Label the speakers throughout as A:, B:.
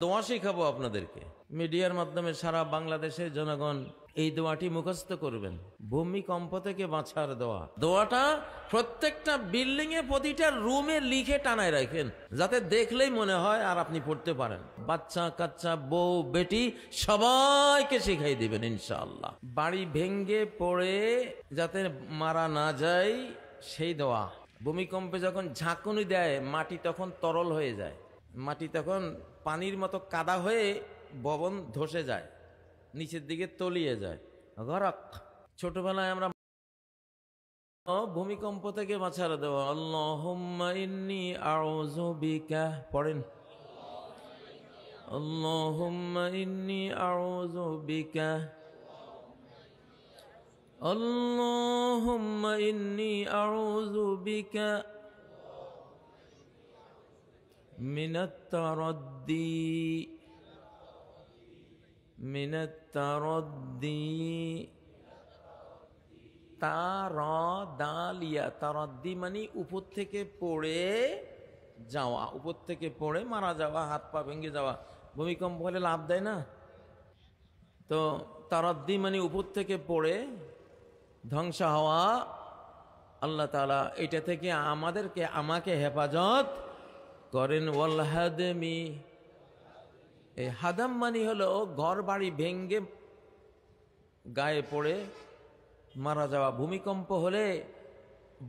A: দোয়া শিখাবো আপনাদেরকে মিডিয়ার মাধ্যমে সারা বাংলাদেশের জনগণ এই দোয়াটি মুখস্থ করবেন। ভূমিকম্প থেকে বাঁচার দোয়া। দোয়াটা প্রত্যেকটা বিল্ডিং এ প্রতিটা রুমে লিখে টানায় রাখেন, যাতে দেখলেই মনে হয় আর আপনি পড়তে পারেন। বাচ্চা কাচ্চা বউ বেটি সবাইকে শিখাই দিবেন ইনশাআল্লাহ। বাড়ি ভেঙ্গে পড়ে যাতে মারা না যায় সেই দোয়া। ভূমিকম্পে যখন ঝাঁকুনি দেয় মাটি তখন তরল হয়ে যায়, মাটি তখন পানির মতো কাদা হয়ে ভবন ধসে যায়, নিচের দিকে তলিয়ে যায়। গরক। ছোটবেলায় আমরা ভূমিকম্প থেকে বাঁচার দেওয়া আল্লাহুম্মা ইন্নী আউযু বিকা পড়েন। আল্লাহুম্মা ইন্নী আউযু বিকা, আল্লাহুম্মা ইন্নী আউযু বিকা মিনাত তারাদ্দি, মিনাত তারাদ্দি। তারাদালিয়া, তারাদ্দি মানে উপর থেকে পড়ে যাওয়া, উপর থেকে পড়ে মারা যাওয়া, হাত পা ভেঙে যাওয়া। ভূমিকম্প হলে লাভ দেয় না, তো তারাদ্দি মানে উপর থেকে পড়ে ধ্বংস হওয়া। আল্লাহ তাআলা এটা থেকে আমাকে হেফাজত করেন। ওয়াল হাদমি, এই হাদাম মানে হলো ঘর বাড়ি ভেঙ্গে গায়ে পড়ে মারা যাওয়া। ভূমিকম্প হলে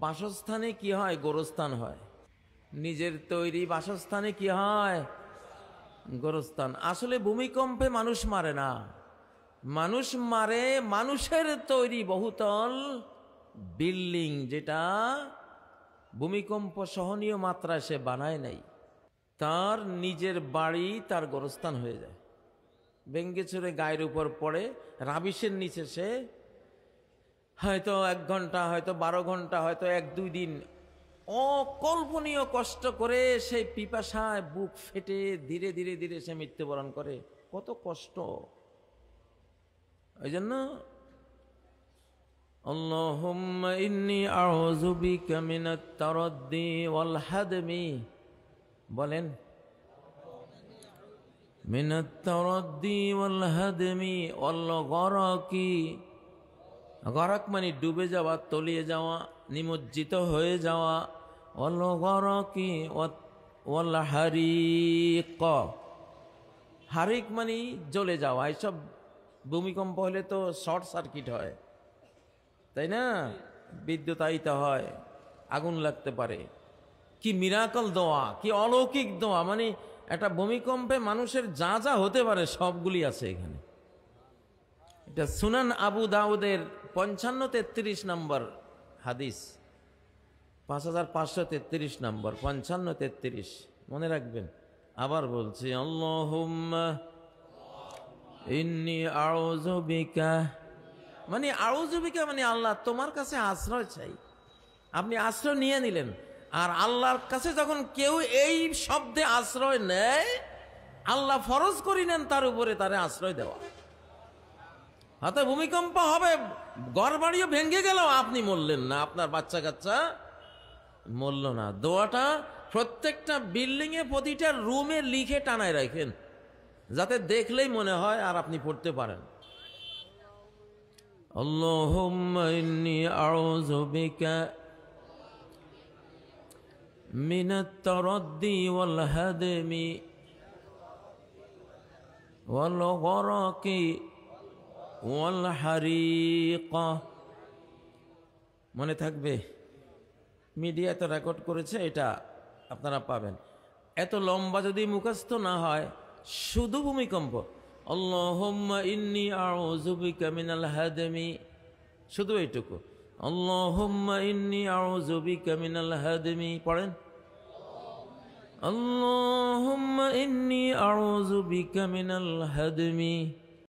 A: বাসস্থানে কি হয়? গোরস্থান হয়। নিজের তৈরি বাসস্থানে কি হয়? গোরস্থান। আসলে ভূমিকম্পে মানুষ মারে না, মানুষ মারে মানুষের তৈরি বহুতল বিল্ডিং, যেটা ভূমিকম্প সহনীয় মাত্রায় সে বানায় নাই। তার নিজের বাড়ি তার গোরস্থান হয়ে যায়, ভেঙ্গে চুরে গায়ের উপর পড়ে। রাবিশের নিচে সে হয়তো 1 ঘন্টা, হয়তো 12 ঘন্টা, হয়তো 1-2 দিন অকল্পনীয় কষ্ট করে সেই পিপাসায় বুক ফেটে ধীরে ধীরে ধীরে সে মৃত্যুবরণ করে। কত কষ্ট! এই জন্য আল্লাহুম্মা ইন্নী আউযু বিকা মিনাত তারাদ্দি ওয়াল হাদমি। বলেন, মিনাত তারাদ্দি ওয়াল হাদমি ওয়াল গরাকি। গরাক মানে ডুবে যাওয়া, তলিয়ে যাওয়া, নিমজ্জিত হয়ে যাওয়া। ওয়াল গরাকি ওয়াল হারিক। হারিক মানে জ্বলে যাওয়া। এইসব ভূমিকম্প হলে তো শর্ট সার্কিট হয়, তাই না? বিদ্যুতায়িত হয়, আগুন লাগতে পারে। কি মিরাকল দোয়া, কি অলৌকিক দোয়া! মানে একটা ভূমিকম্পে মানুষের যা যা হতে পারে সবগুলি আছে এখানে। এটা সুনান আবু দাউদের 55-33 নম্বর হাদিস, 5533 নম্বর, 55-33 মনে রাখবেন। আবার বলছি, আল্লাহুম্মা ইন্নী আউযু বিকা, মানে আউযু বিকা মানে আল্লাহ তোমার কাছে আশ্রয় চাই। আপনি আশ্রয় নিয়ে নিলেন, আর আল্লাহর কাছে যখন কেউ এই শব্দে আশ্রয় নেয়, আল্লাহ ফরজ করি নেন তার উপরে তারে আশ্রয় দেওয়া। হাতে ভূমিকম্প হবে, ঘর বাড়িও ভেঙে গেল, আপনি মরলেন না, আপনার বাচ্চা কাচ্চা মরল না। দোয়াটা প্রত্যেকটা বিল্ডিং এ প্রতিটা রুমে লিখে টানায় রাখেন, যাতে দেখলেই মনে হয় আর আপনি পড়তে পারেন। আল্লাহুম্মা ইন্নী আউযু বিকা মিনাত তারাদ্দি ওয়াল হাদমি ওয়াল গরাকি ওয়াল হারিক। মনে থাকবে, মিডিয়াতে রেকর্ড করেছে, এটা আপনারা পাবেন। এত লম্বা যদি মুখস্থ না হয়, শুধু ভূমিকম্প আল্লাহুম্মা ইন্নী আউযু বিকা মিনাল হাদমি, শুধু এইটুকু আল্লাহুম্মা ইন্নী আউযু বিকা মিনাল হাদমি পড়েন। আল্লাহুম্মা ইন্নী আউযু বিকা মিনাল হাদমি